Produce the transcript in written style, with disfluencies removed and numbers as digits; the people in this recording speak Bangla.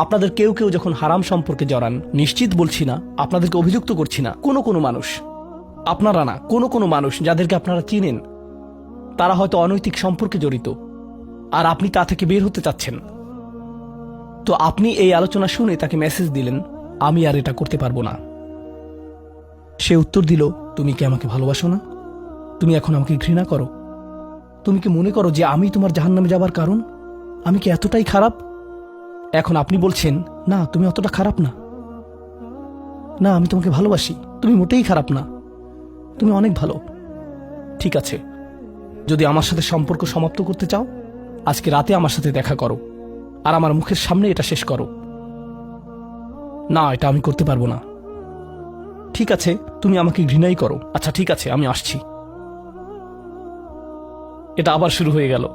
আপনাদের কেউ কেউ যখন হারাম সম্পর্কে জড়ান, নিশ্চিত বলছি না, আপনাদেরকে অভিযুক্ত করছি না, কোনো মানুষ, আপনারা না, কোনো মানুষ যাদেরকে আপনারা চিনেন, তারা হয়তো অনৈতিক সম্পর্কে জড়িত, আর আপনি তা থেকে বের হতে চাচ্ছেন। তো আপনি এই আলোচনা শুনে তাকে মেসেজ দিলেন, আমি আর এটা করতে পারবো না। সে উত্তর দিল, তুমি কি আমাকে ভালোবাসো না? তুমি এখন আমাকে ঘৃণা করো? তুমি কি মনে করো যে আমি তোমার জাহান্নামে যাবার কারণ? আমি কি এতটাই খারাপ? এখন আপনি বলছেন, না তুমি অতটা খারাপ না, না আমি তোমাকে ভালোবাসি, তুমি মোটেই খারাপ না, তুমি অনেক ভালো। ঠিক আছে, যদি আমার সাথে সম্পর্ক সমাপ্ত করতে চাও, আজকে রাতে আমার সাথে দেখা করো, আর আমার মুখের সামনে এটা শেষ করো। না, এটা আমি করতে পারবো না। ঠিক আছে, তুমি আমাকে ঘৃণাই করো, আচ্ছা ঠিক আছে, আমি আসছি। এটা আবার শুরু হয়ে গেল।